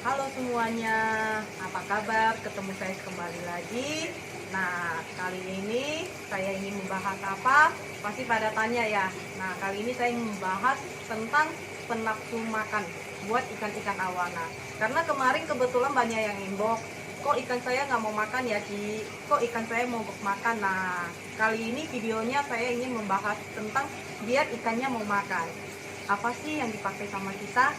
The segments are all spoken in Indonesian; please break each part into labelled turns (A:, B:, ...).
A: Halo semuanya, apa kabar? Ketemu saya kembali lagi. Nah, kali ini saya ingin membahas apa? Pasti pada tanya ya. Nah, kali ini saya ingin membahas tentang penafsu makan buat ikan-ikan awana. Karena kemarin kebetulan banyak yang inbox, kok ikan saya nggak mau makan ya Ci? Kok ikan saya mau makan? Nah, kali ini videonya saya ingin membahas tentang biar ikannya mau makan. Apa sih yang dipakai sama kita?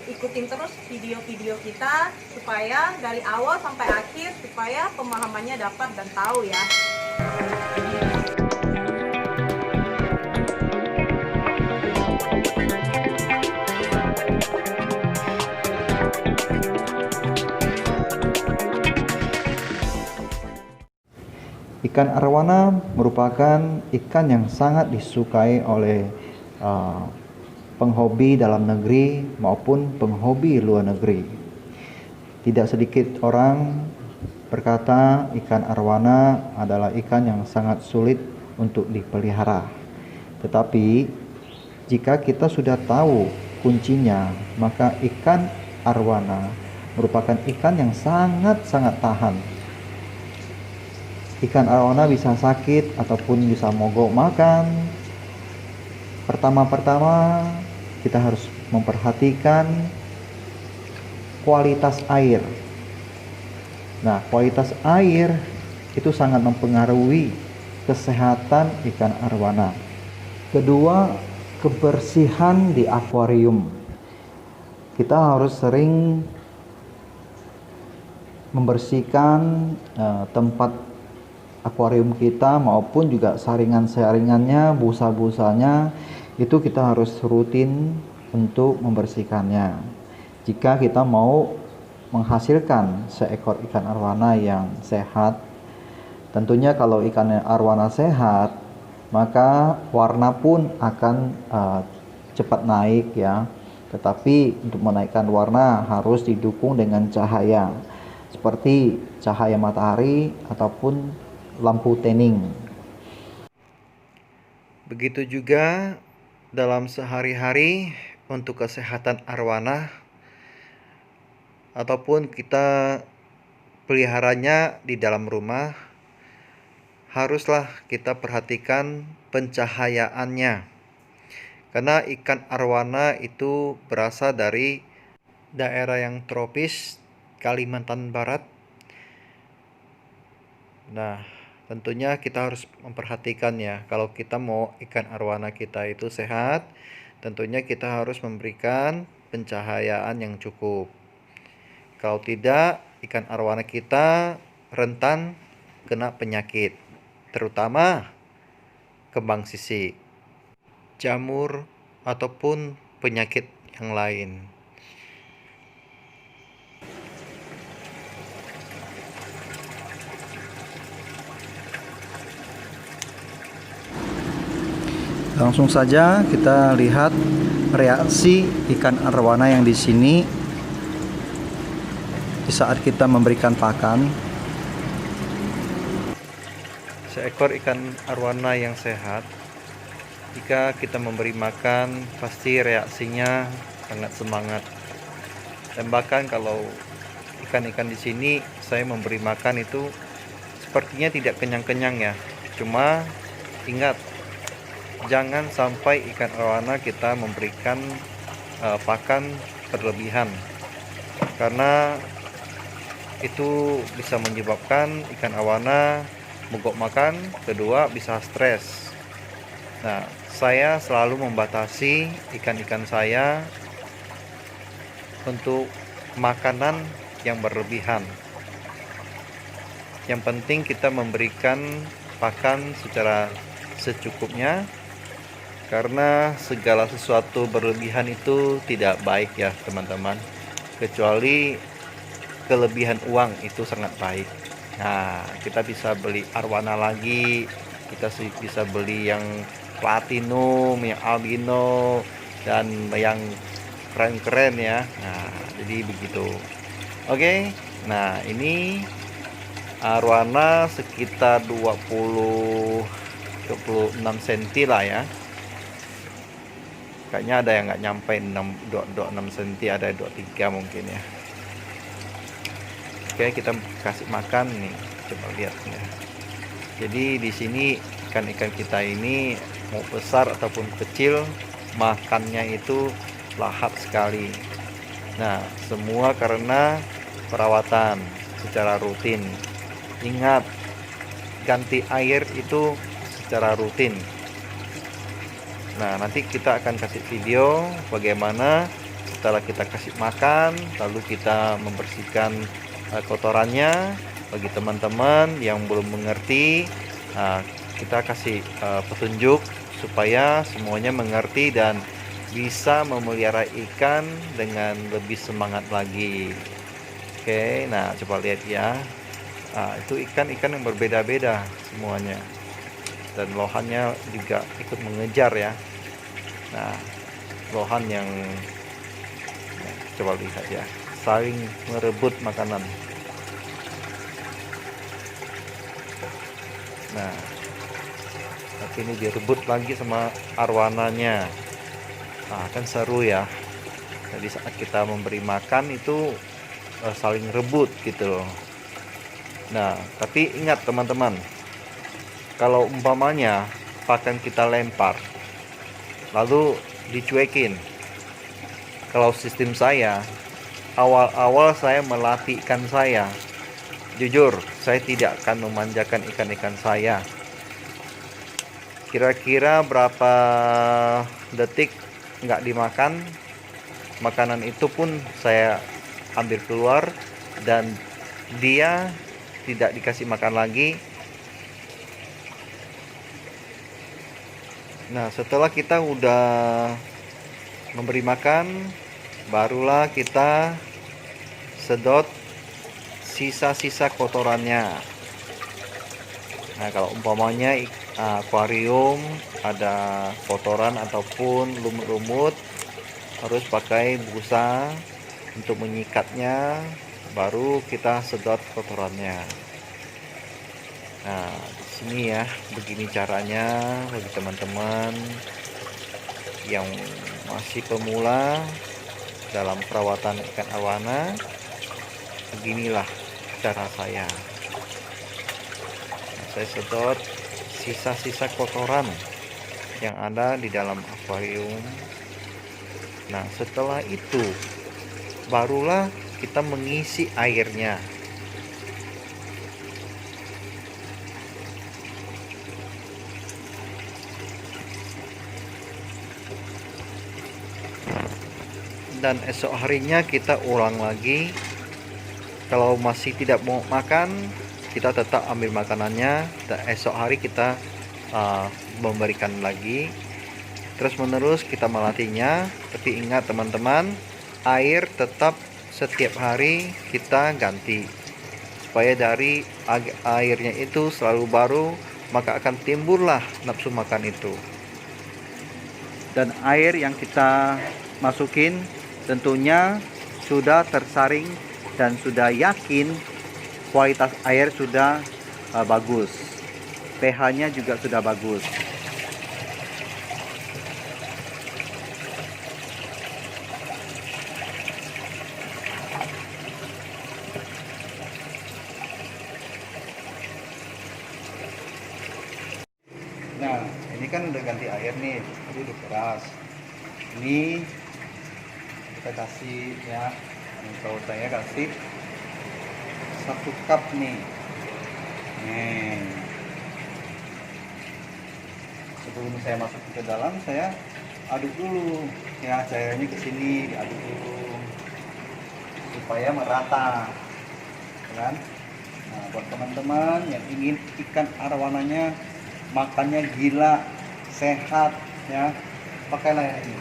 A: Ikutin terus video-video kita supaya dari awal sampai akhir supaya pemahamannya dapat dan tahu ya.
B: Ikan arwana merupakan ikan yang sangat disukai oleh uh, penghobi dalam negeri maupun penghobi luar negeri. Tidak sedikit orang berkata ikan arwana adalah ikan yang sangat sulit untuk dipelihara. Tetapi jika kita sudah tahu kuncinya, maka ikan arwana merupakan ikan yang sangat-sangat tahan. Ikan arwana bisa sakit ataupun bisa mogok makan. Pertama-tama kita harus memperhatikan kualitas air. Nah, kualitas air itu sangat mempengaruhi kesehatan ikan arwana. Kedua, kebersihan di akuarium. Kita harus sering membersihkan tempat akuarium kita maupun juga saringan-saringannya, busa-busanya itu kita harus rutin untuk membersihkannya. Jika kita mau menghasilkan seekor ikan arwana yang sehat, tentunya kalau ikan arwana sehat, maka warna pun akan cepat naik ya. Tetapi untuk menaikkan warna harus didukung dengan cahaya, seperti cahaya matahari ataupun lampu tanning. Begitu juga dalam sehari-hari untuk kesehatan arwana ataupun kita peliharanya di dalam rumah, haruslah kita perhatikan pencahayaannya. Karena ikan arwana itu berasal dari daerah yang tropis Kalimantan Barat. Nah, tentunya kita harus memperhatikan ya, kalau kita mau ikan arwana kita itu sehat, tentunya kita harus memberikan pencahayaan yang cukup. Kalau tidak, ikan arwana kita rentan kena penyakit, terutama kembang sisik, jamur, ataupun penyakit yang lain. Langsung saja kita lihat reaksi ikan arwana yang di sini di saat kita memberikan pakan. Seekor ikan arwana yang sehat, jika kita memberi makan, pasti reaksinya sangat semangat. Dan bahkan kalau ikan-ikan di sini saya memberi makan itu sepertinya tidak kenyang-kenyang ya. Cuma ingat, jangan sampai ikan arwana kita memberikan pakan berlebihan, karena itu bisa menyebabkan ikan arwana mogok makan. Kedua, bisa stres. Nah, saya selalu membatasi ikan-ikan saya untuk makanan yang berlebihan. Yang penting kita memberikan pakan secara secukupnya, karena segala sesuatu berlebihan itu tidak baik ya teman-teman, kecuali kelebihan uang itu sangat baik. Nah, kita bisa beli arwana lagi, kita bisa beli yang platinum, yang albino, dan yang keren-keren ya. Nah, jadi begitu. Oke, nah ini arwana sekitar 26 cm lah ya. Kayaknya ada yang nggak nyampe 6 cm, ada 23 mungkin ya. Oke, kita kasih makan nih, coba lihat ya. Jadi di sini ikan-ikan kita ini mau besar ataupun kecil, makannya itu lahap sekali. Nah, semua karena perawatan secara rutin. Ingat, ganti air itu secara rutin. Nah, nanti kita akan kasih video bagaimana setelah kita kasih makan, lalu kita membersihkan kotorannya. Bagi teman-teman yang belum mengerti, kita kasih petunjuk supaya semuanya mengerti dan bisa memelihara ikan dengan lebih semangat lagi. Oke, nah coba lihat ya. Itu ikan-ikan yang berbeda-beda semuanya, dan lohannya juga ikut mengejar ya. Nah, lohan yang coba lihat ya, saling merebut makanan. Nah, tapi ini direbut lagi sama arwananya. Nah, kan seru ya. Jadi saat kita memberi makan itu saling rebut gitu loh. Nah, tapi ingat teman-teman, kalau umpamanya pakan kita lempar lalu dicuekin, kalau sistem saya, awal-awal saya melatih ikan saya, jujur saya tidak akan memanjakan ikan-ikan saya. Kira-kira berapa detik nggak dimakan, makanan itu pun saya ambil keluar dan dia tidak dikasih makan lagi. Nah, setelah kita udah memberi makan, barulah kita sedot sisa-sisa kotorannya. Nah, kalau umpamanya akuarium ada kotoran ataupun lumut-lumut, harus pakai busa untuk menyikatnya, baru kita sedot kotorannya. Nah, di sini ya, begini caranya bagi teman-teman yang masih pemula dalam perawatan ikan arowana. Beginilah cara saya. Nah, saya sedot sisa-sisa kotoran yang ada di dalam akuarium. Nah, setelah itu barulah kita mengisi airnya. Dan esok harinya kita ulang lagi. Kalau masih tidak mau makan, kita tetap ambil makanannya, dan esok hari kita memberikan lagi. Terus menerus kita melatihnya. Tapi ingat teman-teman, air tetap setiap hari kita ganti, supaya dari airnya itu selalu baru, maka akan timbullah nafsu makan itu. Dan air yang kita masukin tentunya sudah tersaring dan sudah yakin kualitas air sudah bagus, pH-nya juga sudah bagus. Nah, ini kan udah ganti air nih, tadi udah keras. Ini kita kasih ya, kalau saya kasih 1 cup nih. Nih, sebelum saya masuk ke dalam, saya aduk dulu ya, cairannya ke sini, diaduk dulu supaya merata, kan? Nah, buat teman-teman yang ingin ikan arowananya makannya gila, sehat ya, pakailah yang ini.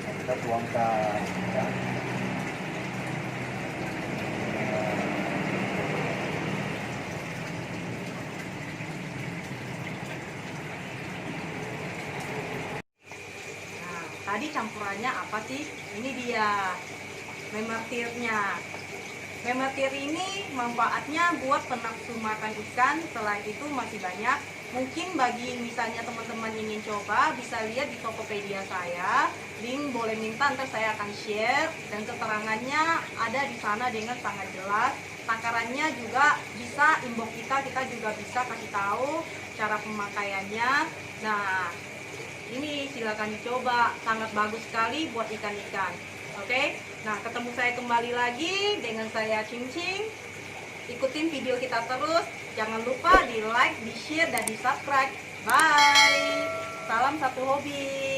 B: Nah, kita tuangkan ya.
A: Tadi campurannya apa sih? Ini dia memertirnya. Memertir ini manfaatnya buat penafsu makan ikan, selain itu masih banyak Mungkin bagi misalnya teman-teman ingin coba, bisa lihat di Tokopedia saya, link boleh minta, ntar saya akan share, dan keterangannya ada di sana dengan sangat jelas. Takarannya juga bisa inbox kita juga bisa kasih tahu cara pemakaiannya. Nah, ini silakan dicoba, sangat bagus sekali buat ikan-ikan. Oke, nah ketemu saya kembali lagi dengan saya Cing Cing. Ikutin video kita terus, jangan lupa di like, di share, dan di subscribe. Bye, salam satu hobi.